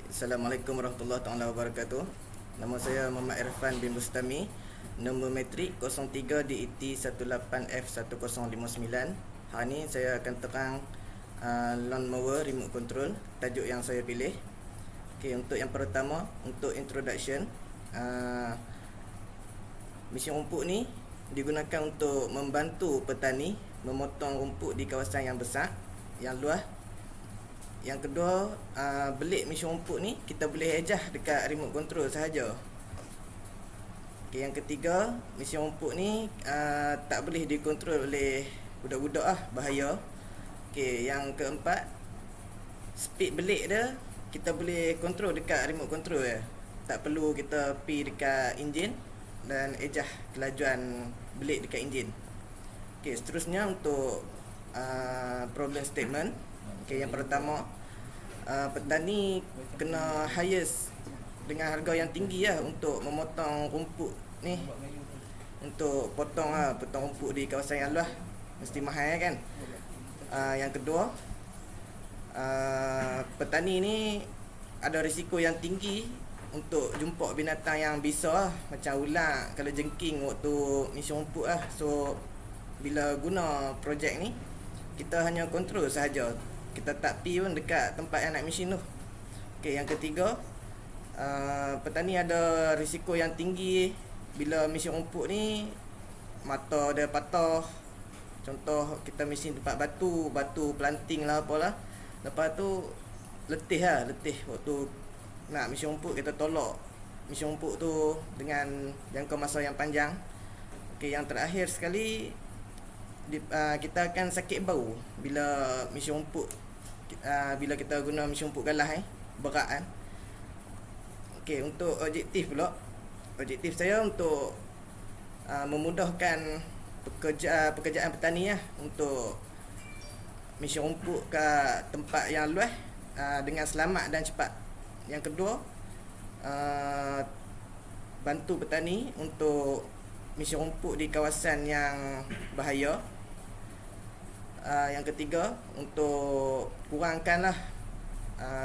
Assalamualaikum warahmatullahi taala wabarakatuh. Nama saya Muhammad Irfan bin Bustami. Nombor metrik 03 DET 18F1059. Hari ni saya akan terang lawnmower remote control, tajuk yang saya pilih. Okey, untuk yang pertama, untuk introduction, mesin rumput ni digunakan untuk membantu petani memotong rumput di kawasan yang besar, yang luas. Yang kedua, belik mesin rumput ni kita boleh ejah dekat remote control sahaja. Okay, yang ketiga, mesin rumput ni tak boleh dikontrol oleh budak-budak bahaya. Okay, yang keempat, speed belik dia kita boleh kontrol dekat remote control ya. Tak perlu kita pergi dekat enjin dan ejah kelajuan belik dekat enjin. Okay, seterusnya untuk problem statement. Okay, yang pertama, petani kena highest dengan harga yang tinggi untuk memotong rumput ni. Untuk potong rumput di kawasan yang luas mesti mahal kan. Yang kedua, petani ni ada risiko yang tinggi untuk jumpa binatang yang bisa macam ular, kalau jengking waktu mesin rumput So bila guna projek ni, kita hanya kontrol sahaja. Kita tak pergi pun dekat tempat yang nak mesin tu. Okay, yang ketiga, petani ada risiko yang tinggi bila mesin rumput ni mata dia patah. Contoh kita mesin tempat batu planting lah apalah. Lepas tu letih waktu nak mesin rumput, kita tolak mesin rumput tu dengan jangka masa yang panjang. Okay, yang terakhir sekali, kita akan sakit bau bila mesin rumput, bila kita guna mesin rumput galah berat kan. Okey, untuk objektif pula, objektif saya untuk memudahkan pekerjaan petani untuk mesin rumput ke tempat yang luas dengan selamat dan cepat. Yang kedua, bantu petani untuk mesin rumput di kawasan yang bahaya. Yang ketiga, untuk kurangkanlah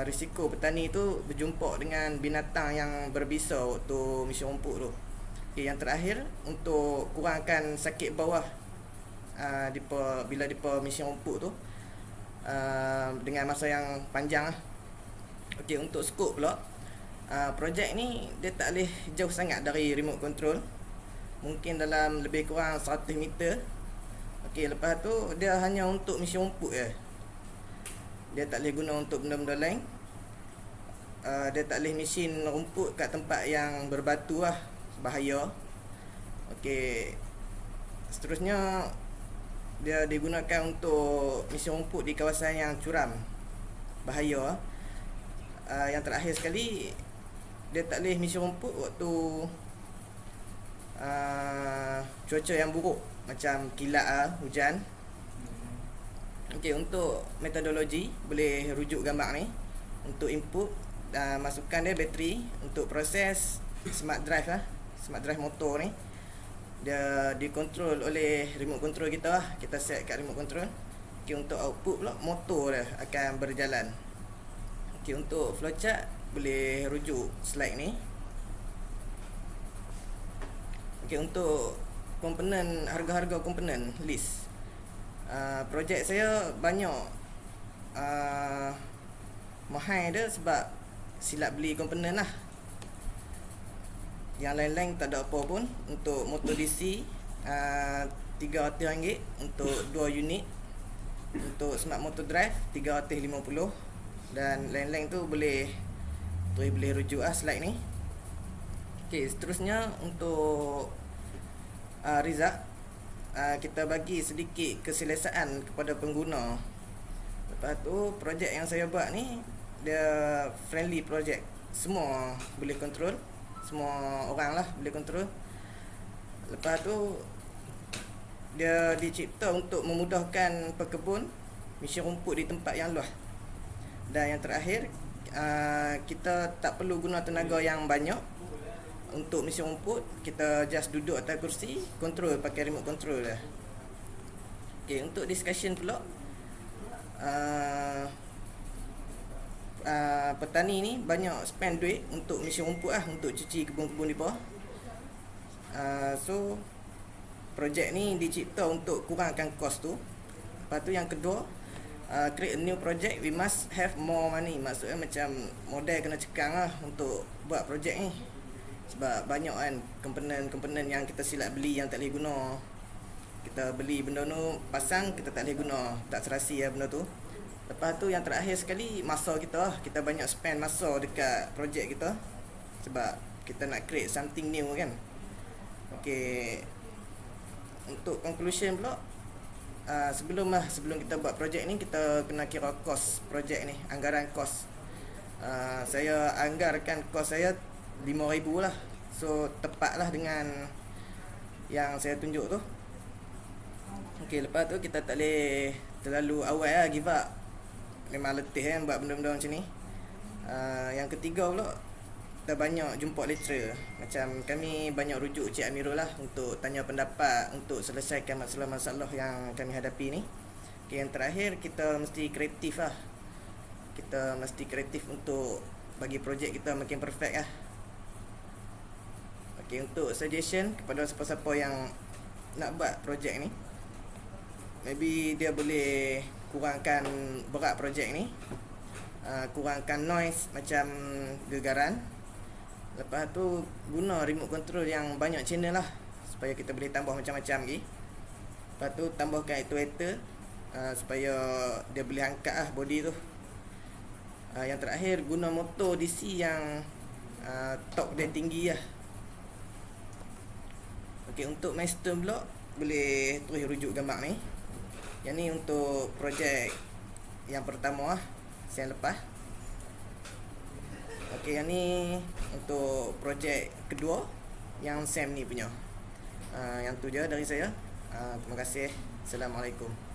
risiko petani tu berjumpa dengan binatang yang berbisa waktu mesin rumput tu. Okay, yang terakhir, untuk kurangkan sakit bawah bila depa mesin rumput tu dengan masa yang panjang Okey, untuk skop pula, projek ni dia tak boleh jauh sangat dari remote control. Mungkin dalam lebih kurang 100 meter. Okey, lepas tu dia hanya untuk mesin rumput je. Dia tak boleh guna untuk benda-benda lain. Dia tak boleh mesin rumput kat tempat yang berbatu bahaya. Okey, seterusnya dia digunakan untuk mesin rumput di kawasan yang curam, bahaya. Yang terakhir sekali, dia tak boleh mesin rumput waktu cuaca yang buruk macam kilat, hujan. Okey, untuk metodologi boleh rujuk gambar ni. Untuk input, masukkan dia bateri. Untuk proses, smart drive smart drive motor ni, dia dikontrol oleh remote control kita Kita set kat remote control. Okey, untuk output pula, motor dia akan berjalan. Okey, untuk flowchart boleh rujuk slide ni. Okey, untuk komponen, harga-harga komponen list. Projek saya banyak mahal dia sebab silap beli komponen Yang lain-lain tak ada apa pun. Untuk motor DC RM300 untuk 2 unit. Untuk smart motor drive RM350. Dan lain-lain tu boleh rujuk slide ni. Okey, seterusnya untuk result, kita bagi sedikit keselesaan kepada pengguna. Lepas tu, projek yang saya buat ni dia friendly projek. Semua boleh kontrol, semua orang boleh kontrol. Lepas tu, dia dicipta untuk memudahkan pekebun mesin rumput di tempat yang luas. Dan yang terakhir, kita tak perlu guna tenaga yang banyak. Untuk mesin rumput, kita just duduk atas kursi, kontrol pakai remote control dah. Okey, untuk discussion pula, petani ni banyak spend duit untuk mesin rumput lah, untuk cuci kebun-kebun di bawah. So projek ni dicipta untuk kurangkan kos tu. Lepas tu yang kedua, create a new project, we must have more money. Maksudnya macam modal kena cekang lah untuk buat projek ni. Sebab banyak kan komponen-komponen yang kita silap beli yang tak boleh guna. Kita beli benda tu, pasang, kita tak boleh guna, tak serasi lah benda tu. Lepas tu yang terakhir sekali, masa kita lah. Kita banyak spend masa dekat projek kita, sebab kita nak create something new kan. Okay, untuk conclusion pula, sebelum kita buat projek ni, kita kena kira kos projek ni, anggaran kos. Saya anggarkan kos saya 5,000 lah. So tepat lah dengan yang saya tunjuk tu. Okay, lepas tu kita tak boleh terlalu awal lah give up. Memang letih kan buat benda-benda macam ni. Yang ketiga pula, kita banyak jumpa lecturer. Macam kami banyak rujuk Cik Amirul lah untuk tanya pendapat, untuk selesaikan masalah-masalah yang kami hadapi ni. Okay, yang terakhir, kita mesti kreatif lah. Kita mesti kreatif untuk bagi projek kita makin perfect lah. Okay, untuk suggestion kepada siapa-siapa yang nak buat projek ni, maybe dia boleh kurangkan berat projek ni, kurangkan noise macam gegaran. Lepas tu guna remote control yang banyak channel lah, supaya kita boleh tambah macam-macam lagi. Lepas tu tambahkan actuator, supaya dia boleh angkat lah body tu. Yang terakhir, guna motor DC yang torque dia tinggi lah. Okay, untuk milestone block boleh terus rujuk gambar ni. Yang ni untuk projek yang pertama lah, yang lepas. Okay, yang ni untuk projek kedua, yang Sam ni punya. Yang tu je dari saya. Terima kasih. Assalamualaikum.